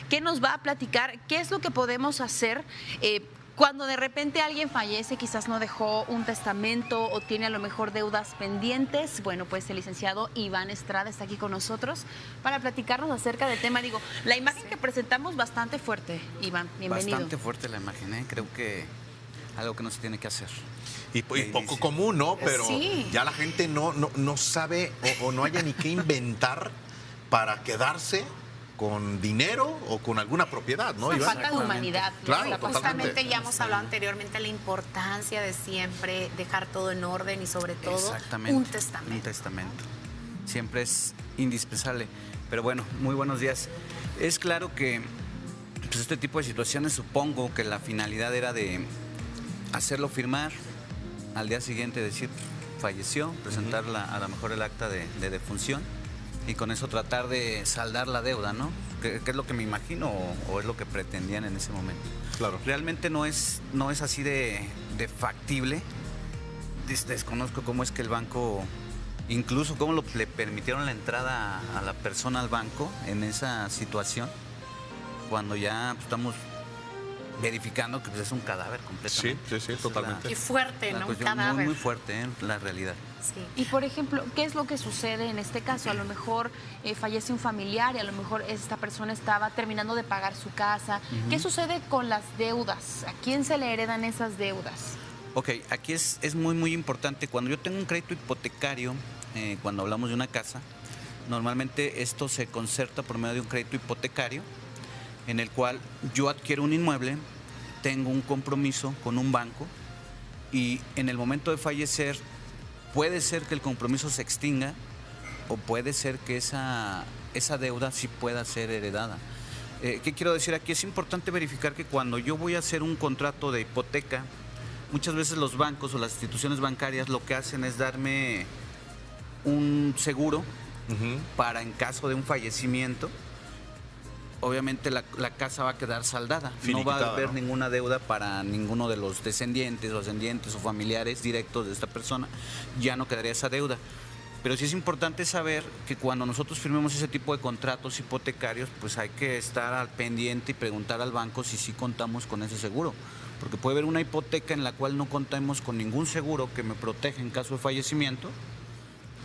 que nos va a platicar qué es lo que podemos hacer cuando de repente alguien fallece, quizás no dejó un testamento o tiene a lo mejor deudas pendientes. Bueno, pues el licenciado Iván Estrada está aquí con nosotros para platicarnos acerca del tema. Digo, la imagen que presentamos bastante fuerte, Iván, bienvenido. Bastante fuerte la imagen, ¿eh? Creo que algo que no se tiene que hacer. Y poco común, ¿no? Pero sí, ya la gente no sabe o no haya ni qué inventar para quedarse con dinero o con alguna propiedad, ¿no, Iván? falta de humanidad. Claro, ¿no? Justamente ya hemos hablado anteriormente de la importancia de siempre dejar todo en orden y sobre todo un testamento. Un testamento. Siempre es indispensable. Pero bueno, muy buenos días. Es claro que pues, este tipo de situaciones supongo que la finalidad era de hacerlo firmar, al día siguiente decir falleció, presentar a lo mejor el acta de defunción y con eso tratar de saldar la deuda, ¿no? ¿Qué es lo que me imagino o es lo que pretendían en ese momento? Claro. Realmente no es así de factible. Desconozco cómo es que el banco, incluso cómo le permitieron la entrada a la persona al banco en esa situación, cuando ya estamos verificando que pues, es un cadáver completamente. Sí, totalmente. Y fuerte, ¿no? Un cadáver. Muy, muy fuerte, la realidad. Sí. Y por ejemplo, ¿qué es lo que sucede en este caso? A lo mejor fallece un familiar y a lo mejor esta persona estaba terminando de pagar su casa. ¿Qué sucede con las deudas? ¿A quién se le heredan esas deudas? Ok, aquí es muy, muy importante. Cuando yo tengo un crédito hipotecario, cuando hablamos de una casa, normalmente esto se concerta por medio de un crédito hipotecario en el cual yo adquiero un inmueble, tengo un compromiso con un banco y en el momento de fallecer puede ser que el compromiso se extinga o puede ser que esa deuda sí pueda ser heredada. ¿Qué quiero decir aquí? Es importante verificar que cuando yo voy a hacer un contrato de hipoteca, muchas veces los bancos o las instituciones bancarias lo que hacen es darme un seguro para en caso de un fallecimiento. Obviamente la casa va a quedar saldada, no va a haber ninguna deuda para ninguno de los descendientes o familiares directos de esta persona, ya no quedaría esa deuda. Pero sí es importante saber que cuando nosotros firmemos ese tipo de contratos hipotecarios, pues hay que estar al pendiente y preguntar al banco si sí contamos con ese seguro. Porque puede haber una hipoteca en la cual no contamos con ningún seguro que me proteja en caso de fallecimiento.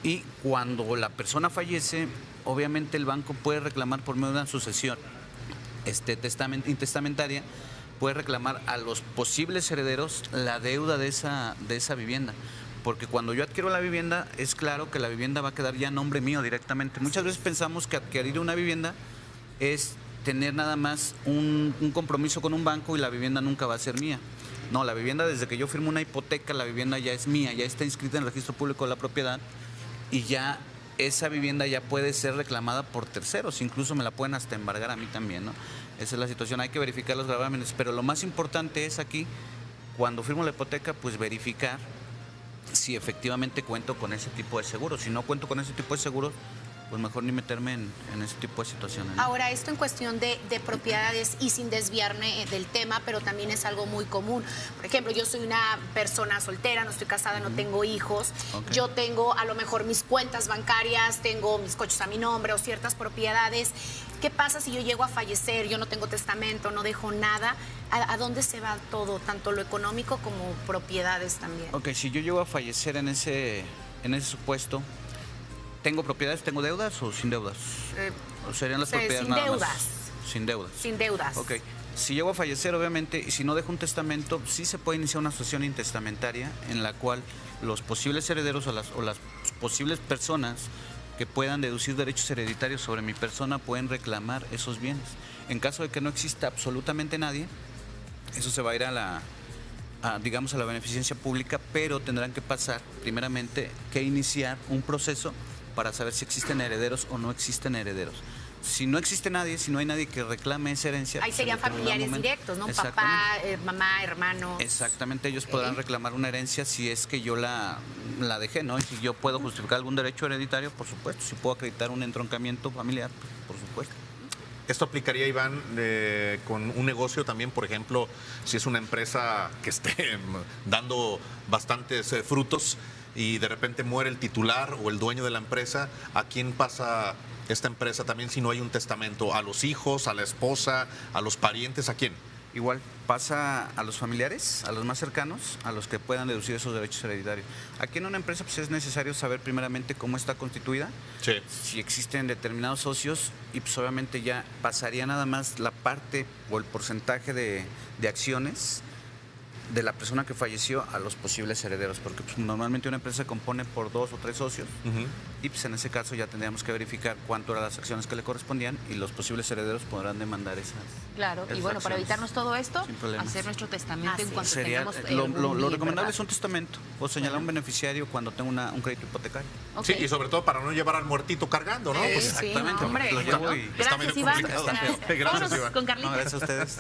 Y cuando la persona fallece, obviamente el banco puede reclamar por medio de una sucesión intestamentaria, puede reclamar a los posibles herederos la deuda de esa vivienda. Porque cuando yo adquiero la vivienda, es claro que la vivienda va a quedar ya a nombre mío directamente. Muchas veces pensamos que adquirir una vivienda es tener nada más un compromiso con un banco y la vivienda nunca va a ser mía. No, la vivienda desde que yo firmo una hipoteca, la vivienda ya es mía, ya está inscrita en el registro público de la propiedad y ya esa vivienda ya puede ser reclamada por terceros, incluso me la pueden hasta embargar a mí también, ¿no? Esa es la situación, hay que verificar los gravámenes, pero lo más importante es aquí, cuando firmo la hipoteca, pues verificar si efectivamente cuento con ese tipo de seguro. Si no cuento con ese tipo de seguro, pues mejor ni meterme en ese tipo de situaciones, ¿no? Ahora, esto en cuestión de propiedades y sin desviarme del tema, pero también es algo muy común. Por ejemplo, yo soy una persona soltera, no estoy casada, no tengo hijos. Okay. Yo tengo a lo mejor mis cuentas bancarias, tengo mis coches a mi nombre o ciertas propiedades. ¿Qué pasa si yo llego a fallecer, yo no tengo testamento, no dejo nada? ¿A dónde se va todo, tanto lo económico como propiedades también? Ok, si yo llego a fallecer en ese supuesto, ¿tengo propiedades, tengo deudas o sin deudas? ¿O serían las propiedades sin nada deudas. más? Sin deudas. Sin deudas. Ok. Si llego a fallecer, obviamente, y si no dejo un testamento, sí se puede iniciar una sucesión intestamentaria en la cual los posibles herederos o las posibles personas que puedan deducir derechos hereditarios sobre mi persona pueden reclamar esos bienes. En caso de que no exista absolutamente nadie, eso se va a ir a la beneficencia pública, pero tendrán que pasar, primeramente, que iniciar un proceso para saber si existen herederos o no existen herederos. Si no existe nadie, si no hay nadie que reclame esa herencia... Ahí serían familiares directos, ¿no? Papá, mamá, hermano. Exactamente, ellos podrán reclamar una herencia si es que yo la dejé, ¿no? Y si yo puedo justificar algún derecho hereditario, por supuesto. Si puedo acreditar un entroncamiento familiar, pues, por supuesto. Esto aplicaría, Iván, con un negocio también, por ejemplo, si es una empresa que esté dando bastantes frutos, y de repente muere el titular o el dueño de la empresa, ¿a quién pasa esta empresa también si no hay un testamento? ¿A los hijos, a la esposa, a los parientes, a quién? Igual pasa a los familiares, a los más cercanos, a los que puedan deducir esos derechos hereditarios. Aquí en una empresa pues, es necesario saber primeramente cómo está constituida, Sí. si existen determinados socios y pues obviamente ya pasaría nada más la parte o el porcentaje de acciones de la persona que falleció a los posibles herederos, porque pues, normalmente una empresa se compone por 2 o 3 socios y pues en ese caso ya tendríamos que verificar cuánto eran las acciones que le correspondían y los posibles herederos podrán demandar esas. Claro, y bueno, para evitarnos todo esto, Sin problemas. hacer nuestro testamento en cuanto Sería, tengamos lo recomendable es un testamento o señalar un beneficiario cuando tenga un crédito hipotecario. Ok. Sí, y sobre todo para no llevar al muertito cargando, ¿no? Sí, Pues, sí, exactamente, hombre. lo llevo y Está Gracias, medio Iván. complicado. Gracias. Gracias, Vámonos Iván. con Carlitos. No, gracias a ustedes.